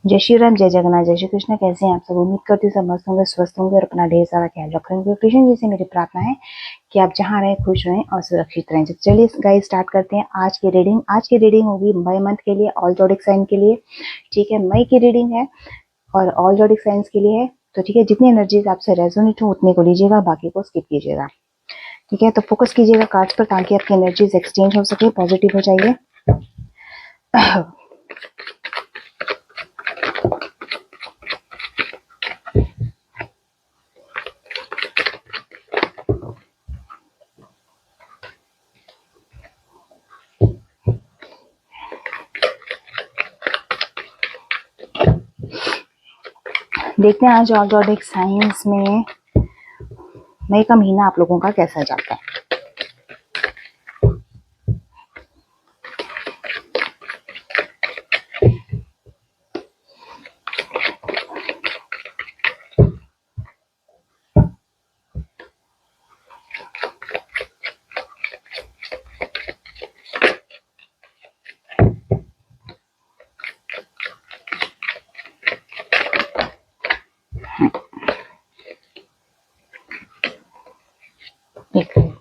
जय श्री राम, जय जगन्नाथ, जय श्री कृष्ण। कैसे हैं आप सब? उम्मीद करती हूँ सब मस्त होंगे, स्वस्थ होंगे और अपना ढेर सारा ख्याल रख रहे होंगे। कृष्ण जी से मेरी प्रार्थना है कि आप जहाँ रहें खुश रहें और सुरक्षित रहें। चलिए गाइस स्टार्ट करते हैं आज की रीडिंग। आज की रीडिंग होगी मई मंथ के लिए, ऑल जोडिक साइन के लिए। ठीक है, मई की रीडिंग है और ऑल जोडिक साइंस के लिए है। तो ठीक है, जितनी एनर्जीज आपसे रेजोनेट हो उतने को लीजिएगा, बाकी को स्किप कीजिएगा। ठीक है, तो फोकस कीजिएगा कार्ड्स पर ताकि आपकी एनर्जीज एक्सचेंज हो सके, पॉजिटिव हो जाइए। देखते हैं आज ऑल जोडिक साइंस में मई का महीना आप लोगों का कैसा जाता है।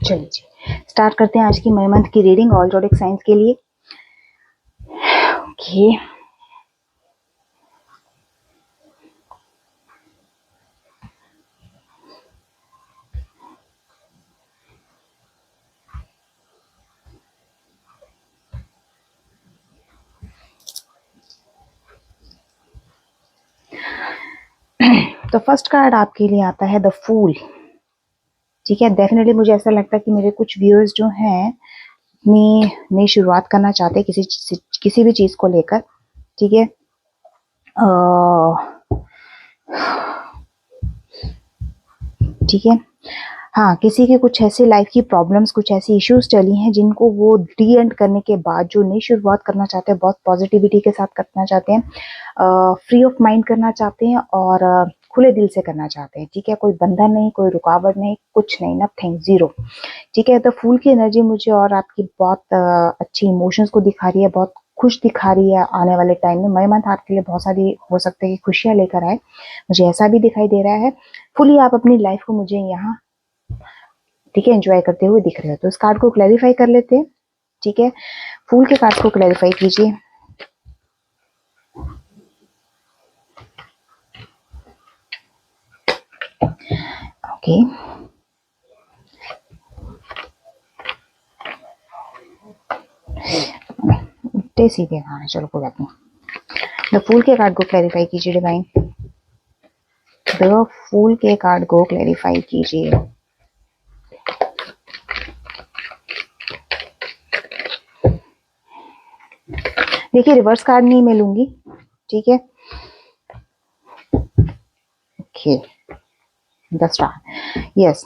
चलिए स्टार्ट करते हैं आज की मई मंथ की रीडिंग ऑल जोडिक साइंस के लिए। ओके, तो फर्स्ट कार्ड आपके लिए आता है द फूल। ठीक है, डेफिनेटली मुझे ऐसा लगता है कि मेरे कुछ व्यूअर्स जो हैं अपनी नई शुरुआत करना चाहते हैं किसी भी चीज को लेकर। ठीक है, ठीक है, हाँ, किसी के कुछ ऐसे लाइफ की प्रॉब्लम्स, कुछ ऐसी इश्यूज चली हैं जिनको वो डी एंड करने के बाद जो नई शुरुआत करना चाहते हैं, बहुत पॉजिटिविटी के साथ करना चाहते हैं, फ्री ऑफ माइंड करना चाहते हैं और खुले दिल से करना चाहते हैं। ठीक है, कोई बंधन नहीं, कोई रुकावट नहीं, कुछ नहीं, नथिंग, जीरो। ठीक है, तो फूल की एनर्जी मुझे और आपकी बहुत अच्छी इमोशंस को दिखा रही है, बहुत खुश दिखा रही है। आने वाले टाइम में मई मंथ आपके लिए बहुत सारी हो सकता है कि खुशियां लेकर आए, मुझे ऐसा भी दिखाई दे रहा है। फुली आप अपनी लाइफ को मुझे यहाँ, ठीक है, एंजॉय करते हुए दिख रहे हो। तो इस कार्ड को क्लैरिफाई कर लेते हैं। ठीक है, फूल के कार्ड को क्लैरिफाई कीजिए। ओके, उल्टे सीधे खाना, चलो कोई बात नहीं। द फूल के कार्ड को क्लैरिफाई कीजिए डिवाइन। द फूल के कार्ड को क्लैरिफाई कीजिए। देखिए, रिवर्स कार्ड नहीं मैं लूंगी। ठीक है, ओके, द स्टार, यस।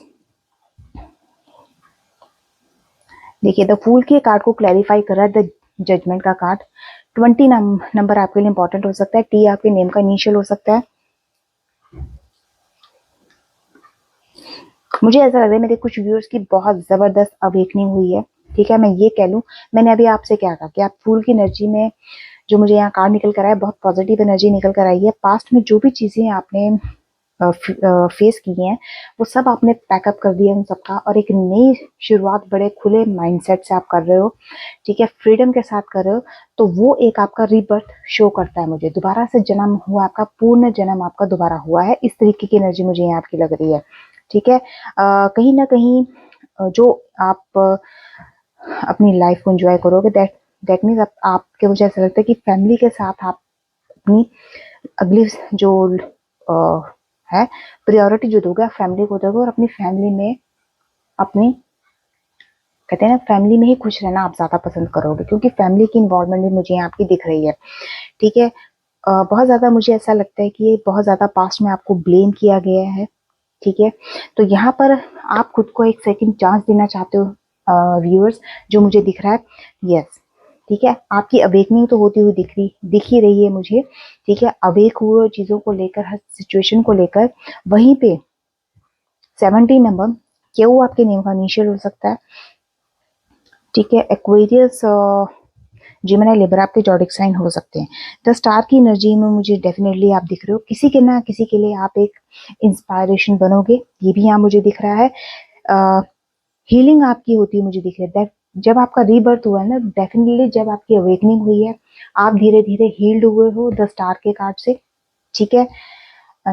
देखिए, द फूल के कार्ड को क्लैरिफाई कर रहा है द जजमेंट का कार्ड। 20 नंबर आपके लिए इंपॉर्टेंट हो सकता है। टी आपके नेम का इनिशियल हो सकता है। मुझे ऐसा लग रहा है मेरे कुछ व्यूअर्स की बहुत जबरदस्त अवेकनिंग हुई है। ठीक है, मैं ये कह लूं, मैंने अभी आपसे क्या कहा कि आप फूल की एनर्जी में, जो मुझे यहाँ कार्ड निकल कर आया, बहुत पॉजिटिव एनर्जी निकल कर आई है। पास्ट में जो भी चीजें आपने फेस की हैं वो सब आपने पैकअप कर दिया उन सबका, और एक नई शुरुआत बड़े खुले माइंडसेट से आप कर रहे हो। ठीक है, फ्रीडम के साथ कर रहे हो। तो वो एक आपका रीबर्थ शो करता है मुझे, दोबारा से जन्म हुआ, आपका पूर्ण जन्म आपका दोबारा हुआ है। इस तरीके की एनर्जी मुझे यहाँ आपकी लग रही है। ठीक है, कहीं ना कहीं जो आप अपनी लाइफ को एंजॉय करोगे, दैट मीन्स आपके, मुझे ऐसा लगता है कि फैमिली के साथ आप अपनी अगली जो है प्रायोरिटी जो दोगे, आप फैमिली को दोगे और अपनी फैमिली में, अपनी, कहते हैं ना, फैमिली में ही खुश रहना आप ज्यादा पसंद करोगे, क्योंकि फैमिली की इन्वॉल्वमेंट भी मुझे यहाँ आपकी दिख रही है। ठीक है, बहुत ज्यादा मुझे ऐसा लगता है कि ये बहुत ज्यादा पास्ट में आपको ब्लेम किया गया है। ठीक है, तो यहाँ पर आप खुद को एक सेकंड चांस देना चाहते हो व्यूअर्स, जो मुझे दिख रहा है। यस, ठीक है, आपकी अवेकनिंग तो होती हुई दिख ही रही है मुझे। ठीक है, अवेक हुए चीजों को लेकर, हर सिचुएशन को लेकर। वहीं पे 17 नंबर, क्यों आपके नेम का इनिशियल हो सकता है। ठीक है, एक्वेरियस जिमिनी, लिब्रा आपके जॉडिक साइन हो सकते हैं। द स्टार की एनर्जी में मुझे डेफिनेटली आप दिख रहे हो, किसी के ना किसी के लिए आप एक इंस्पायरेशन बनोगे, ये भी यहाँ मुझे दिख रहा है। हीलिंग आपकी होती है मुझे दिख रहा है। जब आपका रीबर्थ हुआ है ना, डेफिनेटली जब आपकी अवेकनिंग हुई है, आप धीरे धीरे हील्ड हुए हो द स्टार के कार्ड से, ठीक है।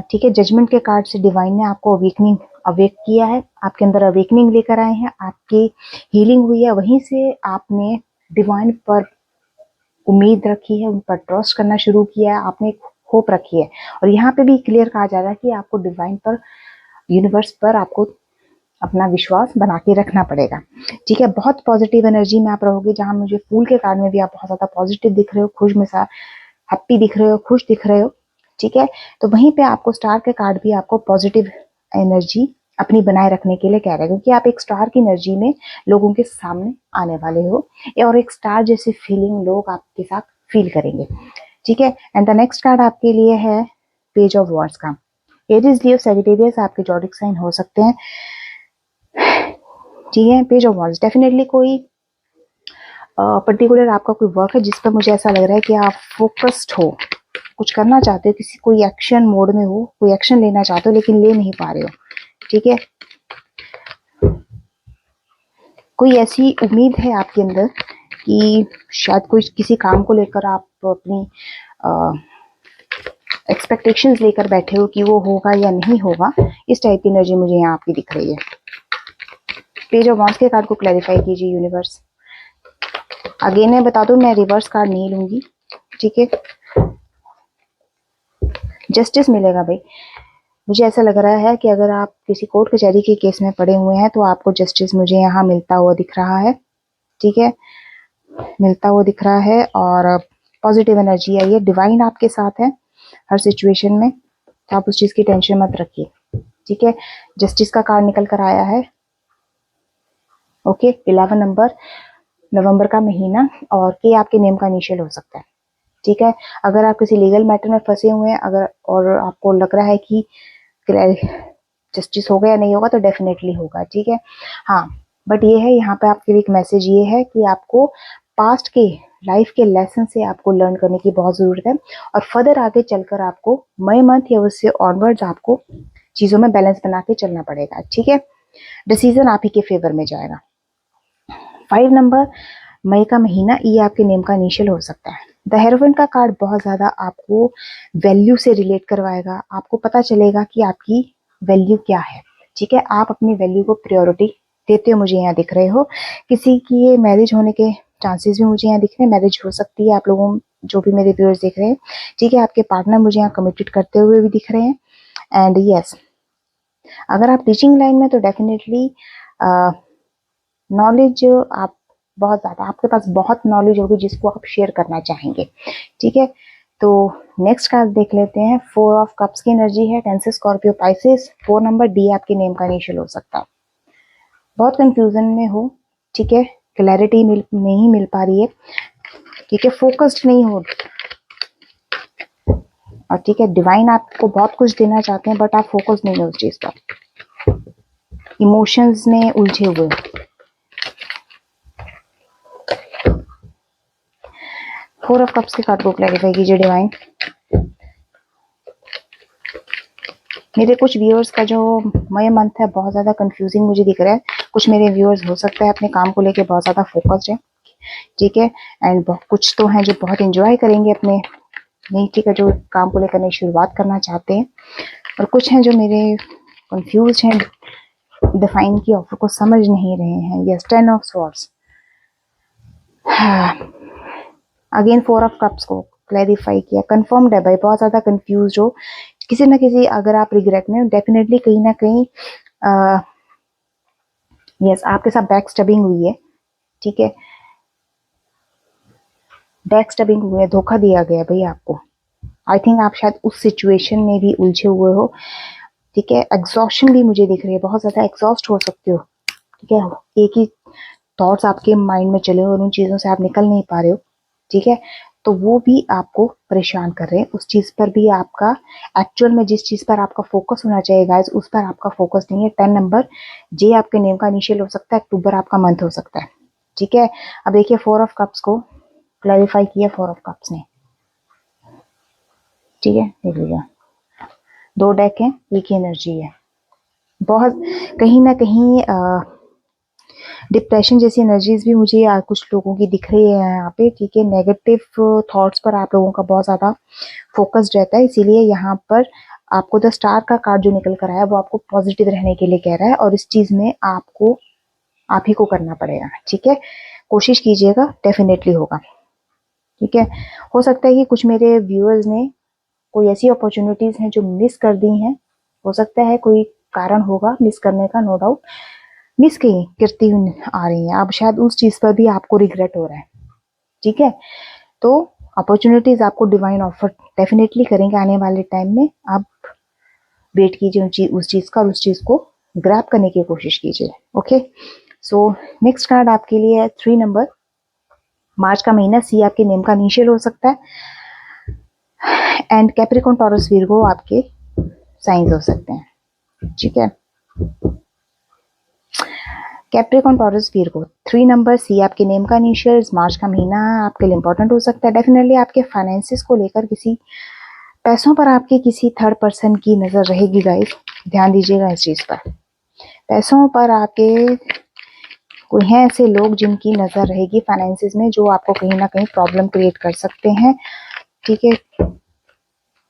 ठीक है, जजमेंट के कार्ड से डिवाइन ने आपको अवेकनिंग अवेक किया है, आपके अंदर अवेकनिंग लेकर आए हैं, आपकी हीलिंग हुई है, वहीं से आपने डिवाइन पर उम्मीद रखी है, उन पर ट्रस्ट करना शुरू किया है, आपने होप रखी है। और यहाँ पे भी क्लियर कहा जा रहा है कि आपको डिवाइन पर, यूनिवर्स पर आपको अपना विश्वास बना के रखना पड़ेगा, ठीक है। बहुत पॉजिटिव एनर्जी में आप रहोगे, जहां मुझे फूल के कार्ड में भी आप बहुत ज्यादा पॉजिटिव दिख रहे हो, खुश मिजाज, हैप्पी दिख रहे हो, खुश दिख रहे हो, ठीक है। तो वहीं पे आपको स्टार के कार्ड भी आपको पॉजिटिव एनर्जी अपनी बनाए रखने के लिए कह रहे हैं, क्योंकि आप एक स्टार की एनर्जी में लोगों के सामने आने वाले हो, और एक स्टार जैसी फीलिंग लोग आपके साथ फील करेंगे, ठीक है। एंड द नेक्स्ट कार्ड आपके लिए है पेज ऑफ वॉर्ड्स का। एरीज, लियो, सैजिटेरियस आपके जॉडिक साइन हो सकते हैं, ठीक है। पेज ऑफ वॉर्ड्स डेफिनेटली कोई पर्टिकुलर आपका कोई वर्क है जिस पर मुझे ऐसा लग रहा है कि आप फोकस्ड हो, कुछ करना चाहते हो, किसी कोई एक्शन मोड में हो, कोई एक्शन लेना चाहते हो लेकिन ले नहीं पा रहे हो, ठीक है। कोई ऐसी उम्मीद है आपके अंदर कि शायद कोई किसी काम को लेकर आप अपनी एक्सपेक्टेशंस लेकर बैठे हो कि वो होगा या नहीं होगा, इस टाइप की एनर्जी मुझे यहाँ आपकी दिख रही है। पेज ऑफ वॉन्ड्स के कार्ड को क्लैरिफाई कीजिए यूनिवर्स। अगेन मैं बता दूं, मैं रिवर्स कार्ड नहीं लूंगी, ठीक है। जस्टिस मिलेगा भाई, मुझे ऐसा लग रहा है कि अगर आप किसी कोर्ट कचहरी के केस में पड़े हुए हैं तो आपको जस्टिस मुझे यहाँ मिलता हुआ दिख रहा है, ठीक है, मिलता हुआ दिख रहा है। और पॉजिटिव एनर्जी आई है, डिवाइन आपके साथ है हर सिचुएशन में, तो आप उस चीज की टेंशन मत रखिए, ठीक है। जस्टिस का कार्ड निकल कर आया है, ओके। 11 नंबर, नवंबर का महीना, और के आपके नेम का इनिशियल हो सकता है, ठीक है। अगर आप किसी लीगल मैटर में फंसे हुए हैं, अगर और आपको लग रहा है कि जस्टिस होगा या नहीं होगा, तो डेफिनेटली होगा, ठीक है। हाँ, बट ये है, यहाँ पे आपके लिए एक मैसेज ये है कि आपको पास्ट के लाइफ के लेसन से आपको लर्न करने की बहुत जरूरत है, और फर्दर आगे चलकर आपको मई मंथ या उससे ऑनवर्ड्स आपको चीजों में बैलेंस बना के चलना पड़ेगा, ठीक है। डिसीजन आप ही के फेवर में जाएगा। 5 नंबर, मई का महीना, ये आपके नेम का इनिशियल हो सकता है। द हेरोइंट का कार्ड बहुत ज्यादा आपको वैल्यू से रिलेट करवाएगा, आपको पता चलेगा कि आपकी वैल्यू क्या है, ठीक है। आप अपनी वैल्यू को प्रायोरिटी देते हो, मुझे यहाँ दिख रहे हो। किसी की ये मैरिज होने के चांसेस भी मुझे यहाँ दिख रहे हैं, मैरिज हो सकती है आप लोगों, जो भी मेरे व्यूअर्स देख रहे हैं, ठीक है। आपके पार्टनर मुझे यहाँ कमिटेड करते हुए भी दिख रहे हैं। एंड यस, अगर आप टीचिंग लाइन में, तो डेफिनेटली नॉलेज आप बहुत ज्यादा, आपके पास बहुत नॉलेज होगी जिसको आप शेयर करना चाहेंगे, ठीक है। तो नेक्स्ट कार्ड देख लेते हैं। 4 ऑफ कप्स की एनर्जी है, cancer, Scorpio, Pisces. 4 number, D आपके नेम का इनिशियल हो सकता है। बहुत कंफ्यूजन में हो, ठीक है, क्लैरिटी नहीं मिल पा रही है, ठीक है, फोकस्ड नहीं हो, और ठीक है, डिवाइन आपको बहुत कुछ देना चाहते हैं बट आप फोकस नहीं हो उस चीज पर, इमोशंस में उलझे हुए। 4 ऑफ कप्स के कार्ड को क्लैरिफाई कीजिए डिवाइन। मेरे कुछ व्यूअर्स का जो मई मंथ है बहुत ज्यादा कंफ्यूजिंग मुझे दिख रहा है। कुछ मेरे व्यूअर्स हो सकता है अपने काम को लेके बहुत ज्यादा फोकस्ड है, ठीक है। एंड कुछ तो हैं जो बहुत एंजॉय करेंगे अपने नई, ठीक है, जो काम को लेकर नई शुरुआत करना चाहते हैं, और कुछ हैं जो मेरे कंफ्यूज हैं, डिफाइन की ऑफर को समझ नहीं रहे हैं। Yes, 10 of swords, again 4 of cups को क्लैरिफाई किया, कंफर्म्ड है भाई, बहुत ज्यादा कंफ्यूज हो किसी ना किसी, अगर आप रिग्रेट में, डेफिनेटली कहीं ना कहीं यस आपके साथ बैक स्टबिंग हुई है, ठीक है, बैक स्टबिंग हुई है, धोखा दिया गया भाई आपको। आई थिंक आप शायद उस सिचुएशन में भी उलझे हुए हो, ठीक है। एग्जॉस्शन भी मुझे दिख रही है, बहुत ज्यादा एग्जॉस्ट हो सकते हो, ठीक है। एक ही थॉट्स आपके माइंड में चले और उन चीजों से आप निकल नहीं पा रहे हो, ठीक है, तो वो भी आपको परेशान कर रहे हैं। उस चीज पर भी आपका, एक्चुअल में जिस चीज पर आपका फोकस होना चाहिए गाइस, उस पर आपका फोकस नहीं है। 10 नंबर, जे आपके नेम का इनिशियल हो सकता है, अक्टूबर आपका मंथ हो सकता है, ठीक है। अब देखिए 4 ऑफ कप्स को क्लैरिफाई किया 4 ऑफ कप्स ने। ठीक है, देख लीजिए 2 डेक है, एक ही एनर्जी है। बहुत कहीं ना कहीं डिप्रेशन जैसी एनर्जीज भी मुझे कुछ लोगों की दिख रही है यहाँ पे। ठीक है, नेगेटिव थॉट्स पर आप लोगों का बहुत ज़्यादा फोकस्ड रहता है, इसीलिए यहाँ पर आपको द स्टार का कार्ड जो निकल कर आया है वो आपको पॉजिटिव रहने के लिए कह रहा है, और इस चीज़ में आपको आप ही को करना पड़ेगा। ठीक है, कोशिश कीजिएगा, डेफिनेटली होगा। ठीक है, हो सकता है कि कुछ मेरे व्यूअर्स ने कोई ऐसी अपॉर्चुनिटीज हैं जो मिस कर दी हैं, हो सकता है कोई कारण होगा मिस करने का, नो डाउट मिस कहीं करती हुई आ रही हैं, अब शायद उस चीज पर भी आपको रिग्रेट हो रहा है। ठीक है, तो अपॉर्चुनिटीज आपको डिवाइन ऑफर डेफिनेटली करेंगे आने वाले टाइम में। आप वेट कीजिए उस चीज का, और उस चीज को ग्रैब करने की कोशिश कीजिए। ओके, सो नेक्स्ट कार्ड आपके लिए है 3 नंबर। मार्च का महीना, सी आपके नेम का इनिशियल हो सकता है, एंड कैप्रिकॉर्न, टॉरस, विर्गो आपके साइंस हो सकते हैं। ठीक है, कैप्रिकॉर्न, टॉरस, विर्गो 3 नंबर, सी आपके नेम का इनिशियल, मार्च का महीना आपके लिए इंपॉर्टेंट हो सकता है। डेफिनेटली आपके फाइनेंसिस को लेकर किसी पैसों पर आपके किसी थर्ड पर्सन की नजर रहेगी गाइस, ध्यान दीजिएगा इस चीज पर। पैसों पर आपके कोई हैं ऐसे लोग जिनकी नजर रहेगी फाइनेंसिस में, जो आपको कहीं ना कहीं प्रॉब्लम क्रिएट कर सकते हैं। ठीक है,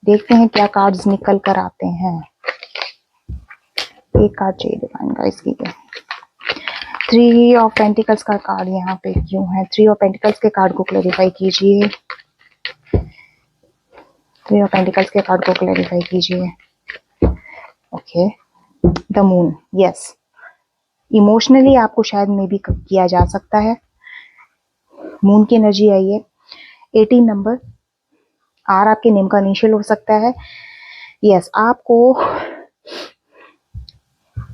देखते हैं क्या कार्ड्स निकल कर आते हैं। एक कार्ड चाहिए डिवाइन गाइस की। 3 ऑफ पेंटिकल्स का कार्ड यहाँ पे क्यों है? 3 ऑफ पेंटिकल्स के कार्ड को क्लैरिफाई कीजिए। 3 ऑफ पेंटिकल्स के कार्ड को क्लैरिफाई कीजिए। Okay, the moon, yes, emotionally आपको शायद मे बी किया जा सकता है। मून की एनर्जी आई है। 18 नंबर, आर आपके नेम का इनिशियल हो सकता है। यस, आपको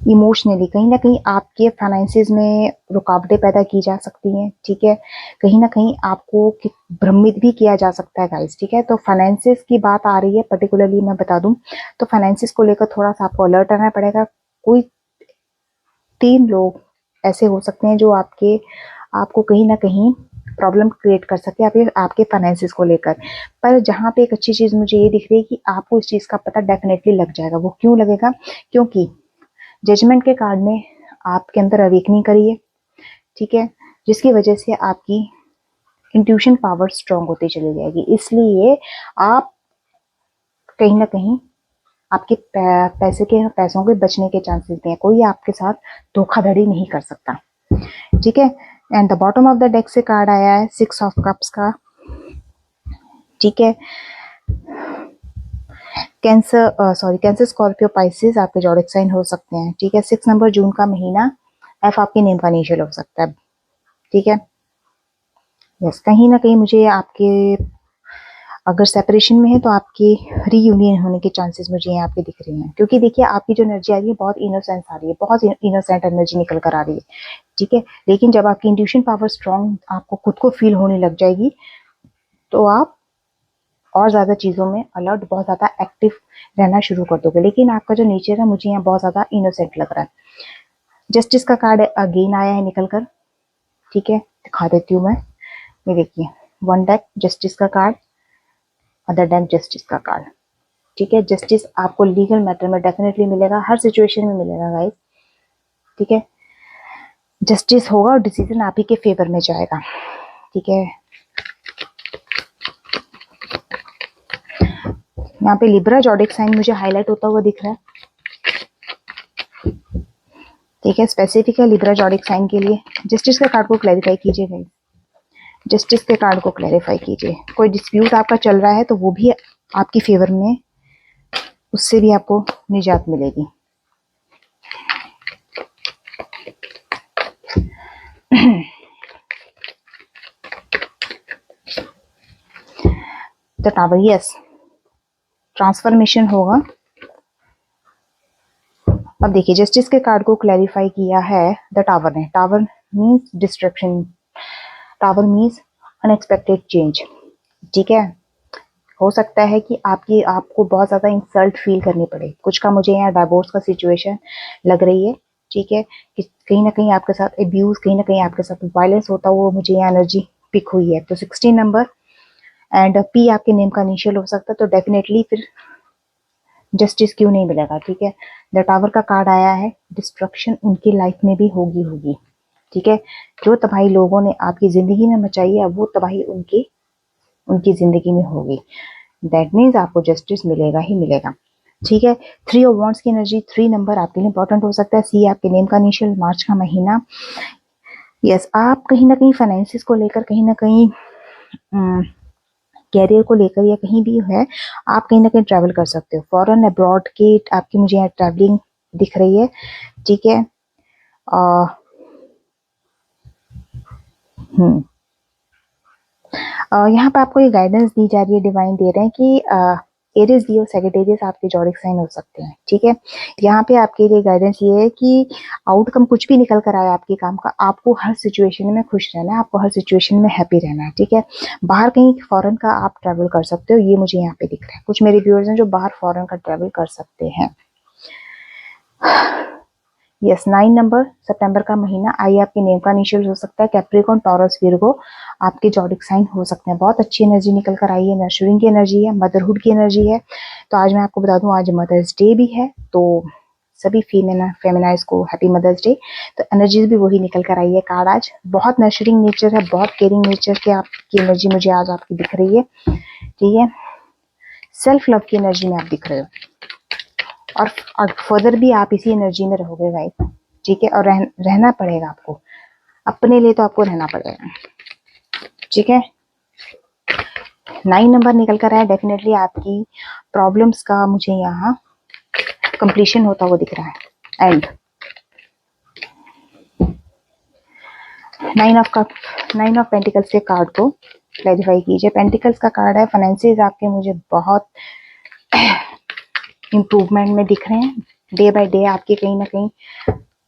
इमोशनली कहीं ना कहीं आपके फाइनेंसिस में रुकावटें पैदा की जा सकती हैं। ठीक है, कहीं ना कहीं आपको भ्रमित भी किया जा सकता है गाइस। ठीक है, तो फाइनेंसिस की बात आ रही है पर्टिकुलरली, मैं बता दूं तो फाइनेंसिस को लेकर थोड़ा सा आपको अलर्ट रहना पड़ेगा। कोई 3 लोग ऐसे हो सकते हैं जो आपको कहीं ना कहीं प्रॉब्लम क्रिएट कर सकते हैं आपके फाइनेंसिस को लेकर। पर जहाँ पे एक अच्छी चीज मुझे ये दिख रही है कि आपको इस चीज का पता डेफिनेटली लग जाएगा। वो क्यों लगेगा? क्योंकि जजमेंट के कार्ड ने आपके अंदर अवेकनिंग करी है। ठीक है, जिसकी वजह से आपकी इंट्यूशन पावर स्ट्रांग होती चली जाएगी, इसलिए आप कहीं ना कहीं आपके पैसों के बचने के चांसेस हैं। कोई आपके साथ धोखाधड़ी नहीं कर सकता। ठीक है, and the bottom of the deck से कार्ड आया है 6 ऑफ कप्स का। ठीक है, कैंसर, स्कॉर्पियो, पाइसेस आपके जॉडिक साइन हो सकते हैं। ठीक है, 6 नंबर, जून का महीना, एफ आपके नेम का इनिशियल हो सकता है। ठीक है, यस, कहीं ना कहीं मुझे आपके अगर सेपरेशन में है तो आपके रीयूनियन होने के चांसेस मुझे यहाँ पे दिख रहे हैं, क्योंकि देखिए आपकी जो एनर्जी आ रही है बहुत इनोसेंस आ रही है, बहुत इनोसेंट एनर्जी निकल कर आ रही है। ठीक है, लेकिन जब आपकी इंट्यूशन पावर स्ट्रांग आपको खुद को फील होने लग जाएगी तो आप और ज़्यादा चीज़ों में अलर्ट, बहुत ज़्यादा एक्टिव रहना शुरू कर दोगे। लेकिन आपका जो नेचर है मुझे यहाँ बहुत ज़्यादा इनोसेंट लग रहा है। जस्टिस का कार्ड अगेन आया है निकल कर। ठीक है, दिखा देती हूँ मैं। ये देखिए, 1 डेक जस्टिस का कार्ड, अदर डेक जस्टिस का कार्ड। ठीक है, जस्टिस आपको लीगल मैटर में डेफिनेटली मिलेगा, हर सिचुएशन में मिलेगा गाइस। ठीक है, जस्टिस होगा और डिसीजन आप ही के फेवर में जाएगा। ठीक है, यहाँ पे लिब्रा जॉडिक साइन मुझे हाईलाइट होता हुआ दिख रहा है। ठीक है, स्पेसिफिक है लिब्रा जॉडिक साइन के लिए। जस्टिस के कार्ड को क्लैरिफाई कीजिए गाइस, जस्टिस के कार्ड को क्लैरिफाई कीजिए। कोई डिस्प्यूट आपका चल रहा है तो वो भी आपकी फेवर में, उससे भी आपको निजात मिलेगी। द टावर, यस, ट्रांसफॉर्मेशन होगा। अब देखिए, जस्टिस के कार्ड को क्लैरिफाई किया है द टावर ने। Tower means destruction, tower means unexpected change. ठीक है, हो सकता है कि आपको बहुत ज़्यादा इंसल्ट फील करनी पड़े। कुछ का मुझे यहाँ डाइवोर्स का सिचुएशन लग रही है। ठीक है, कि कहीं ना कहीं आपके साथ एब्यूज, कहीं ना कहीं आपके साथ वायलेंस होता हुआ मुझे यहाँ एनर्जी पिक हुई है, तो 16 नंबर एंड पी आपके नेम का इनिशियल हो सकता है, तो डेफिनेटली फिर जस्टिस क्यों नहीं मिलेगा, ठीक है। द टावर का कार्ड आया है, डिस्ट्रक्शन उनकी लाइफ में भी होगी, ठीक है। जो तबाही लोगों ने आपकी जिंदगी में मचाई है, वो तबाही उनकी जिंदगी में होगी। दैट मीन्स आपको जस्टिस मिलेगा ही मिलेगा, ठीक है। 3 ऑफ वॉन्ड्स की एनर्जी, 3 नंबर आपके लिए इंपॉर्टेंट हो सकता है। सी आपके नेम का इनिशियल, मार्च का महीना। यस, आप कहीं ना कहीं फाइनेंसिस को लेकर, कहीं ना कहीं कैरियर को लेकर या कहीं भी है, आप कहीं ना कहीं ट्रैवल कर सकते हो। फॉरेन अब्रॉड की आपकी मुझे यहाँ ट्रैवलिंग दिख रही है, ठीक है। यहाँ पे आपको ये गाइडेंस दी जा रही है, डिवाइन दे रहे हैं कि एरिस, लियो, सैजिटेरियस आपके जॉडिक साइन हो सकते हैं, ठीक है। यहाँ पे आपके लिए गाइडेंस ये है कि आउटकम कुछ भी निकल कर आए आपके काम का, आपको हर सिचुएशन में खुश रहना है, आपको हर सिचुएशन में हैप्पी रहना है, ठीक है। बाहर कहीं फॉरेन का आप ट्रैवल कर सकते हो, ये मुझे यहाँ पे दिख रहा है। कुछ मेरे व्यूअर्स हैं जो बाहर फॉरेन का ट्रैवल कर सकते हैं। यस, 9 नंबर, सितंबर का महीना। आई आपके नेम का इनिशियल हो सकता है। कैप्रिकॉर्न, टॉरस, विर्गो आपके जॉडिक साइन हो सकते हैं। बहुत अच्छी एनर्जी निकल कर आई है, नर्चरिंग की एनर्जी है, मदरहुड की एनर्जी है। तो आज मैं आपको बता दूं, आज मदर्स डे भी है, तो सभी फेमिनाइज को हैप्पी मदर्स डे। तो एनर्जीज भी वही निकल कर आई है। कार्ड आज बहुत नर्चरिंग नेचर है, बहुत केयरिंग नेचर की आपकी एनर्जी मुझे आज आपकी दिख रही है, ठीक है। सेल्फ लव की एनर्जी में आप दिख रहे हो, और फर्दर भी आप इसी एनर्जी में रहोगे गाइस, ठीक है। और रहना पड़ेगा आपको, अपने लिए तो आपको रहना पड़ेगा, ठीक है। 9 नंबर निकल कर आया, डेफिनेटली आपकी प्रॉब्लम्स का मुझे यहाँ कंप्लीशन होता हुआ दिख रहा है। एंड 9 ऑफ पेंटिकल्स के कार्ड को क्लैरिफाई कीजिए। पेंटिकल्स का कार्ड है, फाइनेंसेस आपके मुझे बहुत इम्प्रूवमेंट में दिख रहे हैं। डे बाय डे आपके कहीं ना कहीं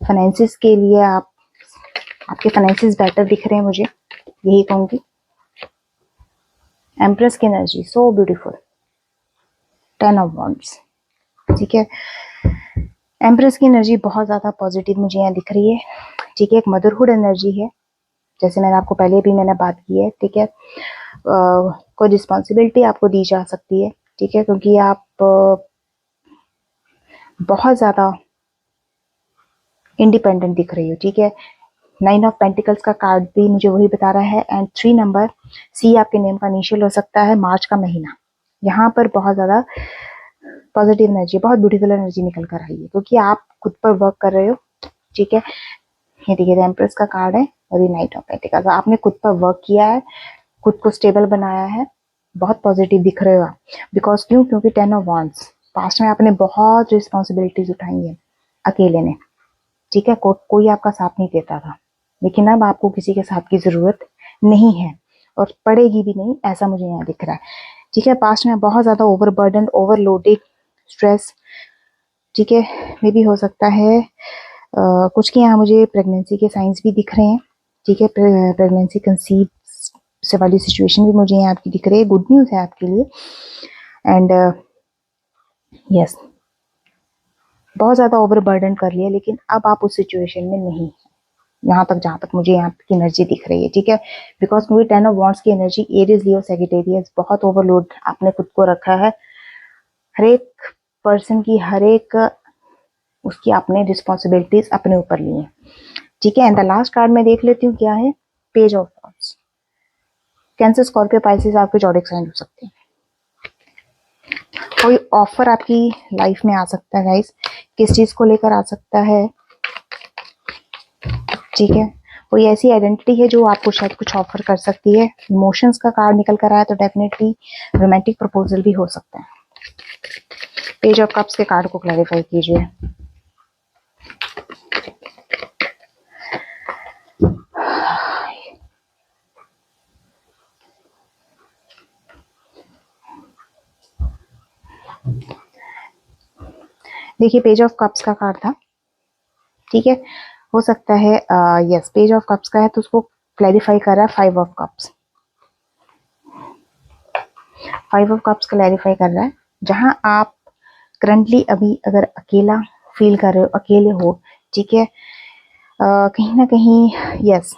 फाइनेंसेस के लिए आपके फाइनेंसेस बेटर दिख रहे हैं मुझे, यही कहूंगी। एम्प्रेस की energy, so beautiful. 10 of wands, ठीक है। एम्प्रेस की एनर्जी बहुत ज्यादा पॉजिटिव मुझे यहाँ दिख रही है, ठीक है। एक मदरहुड एनर्जी है, जैसे मैंने आपको पहले भी मैंने बात की है, ठीक है। कोई रिस्पॉन्सिबिलिटी आपको दी जा सकती है, ठीक है, क्योंकि आप बहुत ज्यादा इंडिपेंडेंट दिख रही हो, ठीक है। 9 ऑफ पेंटिकल्स का कार्ड भी मुझे वही बता रहा है। एंड 3 नंबर, सी आपके नेम का इनिशियल हो सकता है। मार्च का महीना, यहाँ पर बहुत ज्यादा पॉजिटिव एनर्जी, बहुत ब्यूटीफुल एनर्जी निकल कर आई है, क्योंकि आप खुद पर वर्क कर रहे हो, ठीक है। ये देखिए, एम्प्रेस का कार्ड है और ये नाइट ऑफ पेंटिकल्स, आपने खुद पर वर्क किया है, खुद को स्टेबल बनाया है, बहुत पॉजिटिव दिख रहे हो आप। बिकॉज क्यों? क्योंकि 10 ऑफ वॉन्ड्स, पास्ट में आपने बहुत रिस्पॉन्सिबिलिटीज उठाई है अकेले ने, ठीक है। कोई आपका साथ नहीं देता था, लेकिन अब आपको किसी के साथ की जरूरत नहीं है और पड़ेगी भी नहीं, ऐसा मुझे यहाँ दिख रहा है, ठीक है। पास्ट में बहुत ज्यादा ओवरबर्डन, ओवरलोडेड, स्ट्रेस, ठीक है। मे भी हो सकता है कुछ के यहाँ मुझे प्रेगनेंसी के साइंस भी दिख रहे हैं, ठीक है। प्रेगनेंसी कंसीव से वाली सिचुएशन भी मुझे यहाँ आपकी दिख रही है, गुड न्यूज है आपके लिए। एंड यस, बहुत ज्यादा ओवरबर्डन कर लिया, लेकिन अब आप उस सिचुएशन में नहीं, यहाँ तक जहां तक मुझे यहाँ की एनर्जी दिख रही है, ठीक है। बिकॉज मुझे 10 ऑफ वॉन्ड्स की एनर्जी, एरीज, लियो, सैजिटेरियस, बहुत ओवरलोड आपने खुद को रखा है। हर एक पर्सन की, हर एक उसकी आपने रिस्पॉन्सिबिलिटीज अपने ऊपर ली है, ठीक है। एंड द लास्ट कार्ड मैं देख लेती हूँ क्या है। Page of wands, cancer, Scorpio, Pisces आपके जॉडिक साइन हो सकते हैं। कोई ऑफर आपकी लाइफ में आ सकता है गाइस, किस चीज को लेकर आ सकता है, ठीक है। कोई ऐसी आइडेंटिटी है जो आपको शायद कुछ ऑफर कर सकती है। इमोशंस का कार्ड निकल कर आया, तो डेफिनेटली रोमांटिक प्रपोजल भी हो सकता है। पेज ऑफ कप्स के कार्ड को क्लैरिफाई कीजिए। देखिए, पेज ऑफ कप्स का कार्ड था, ठीक है। हो सकता है यस, पेज ऑफ कप्स का है, तो उसको क्लैरिफाई कर रहा है 5 of cups. 5 of cups clarify कर रहा है, जहां आप करंटली अभी अगर अकेला फील कर रहे हो, अकेले हो, ठीक है, कहीं ना कहीं यस,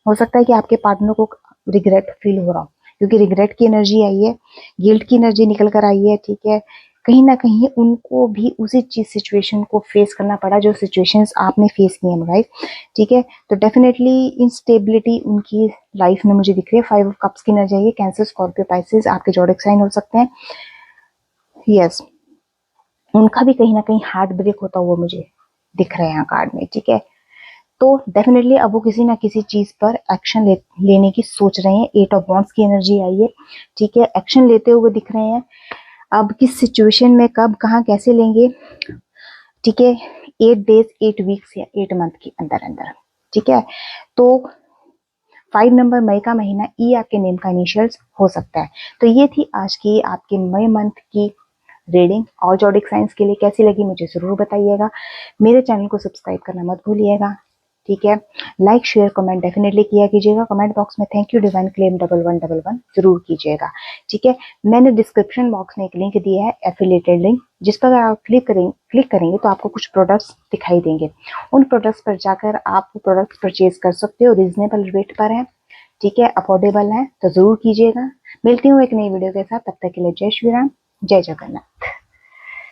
हो सकता है कि आपके पार्टनर को रिग्रेट फील हो रहा हो, क्योंकि रिग्रेट की एनर्जी आई है, गिल्ट की एनर्जी निकल कर आई है, ठीक है। कहीं ना कहीं उनको भी उसी चीज सिचुएशन को फेस करना पड़ा जो सिचुएशंस आपने फेस की हैं गाइस, ठीक है। तो डेफिनेटली इंस्टेबिलिटी उनकी लाइफ में मुझे दिख रही है। 5 ऑफ कप्स की एनर्जी है, कैंसर, स्कॉर्पियो, पाइसेस आपके जोडिक साइन हो सकते हैं। यस, उनका भी कहीं ना कहीं हार्ट ब्रेक होता हुआ मुझे दिख रहा है यहाँ कार्ड में, ठीक है। तो डेफिनेटली अब वो किसी ना किसी चीज पर एक्शन लेने की सोच रहे हैं। 8 ऑफ वॉन्ड्स की एनर्जी आई है, ठीक है। एक्शन लेते हुए दिख रहे हैं। अब किस सिचुएशन में, कब, कहाँ, कैसे लेंगे, ठीक है। 8 डेज, 8 वीक्स या 8 मंथ के अंदर अंदर, ठीक है। तो 5 नंबर मई का महीना, ई आपके नेम का इनिशियल्स हो सकता है। तो ये थी आज की आपके मई मंथ की रीडिंग। और जोडिक साइंस के लिए कैसी लगी मुझे जरूर बताइएगा। मेरे चैनल को सब्सक्राइब करना मत भूलिएगा, ठीक है। लाइक, शेयर, कमेंट डेफिनेटली किया कीजिएगा। कमेंट बॉक्स में थैंक यू डिवाइन क्लेम 1111 जरूर कीजिएगा, ठीक है। मैंने डिस्क्रिप्शन बॉक्स में एक लिंक दिया है, एफिलिएटेड लिंक, जिस पर आप क्लिक करेंगे तो आपको कुछ प्रोडक्ट्स दिखाई देंगे। उन प्रोडक्ट्स पर जाकर आप प्रोडक्ट्स परचेज कर सकते हो, रीजनेबल रेट पर है, ठीक है, अफोर्डेबल है, तो जरूर कीजिएगा। मिलती हूँ एक नई वीडियो के साथ, तब तक के लिए जय श्री राम, जय जगन्नाथ।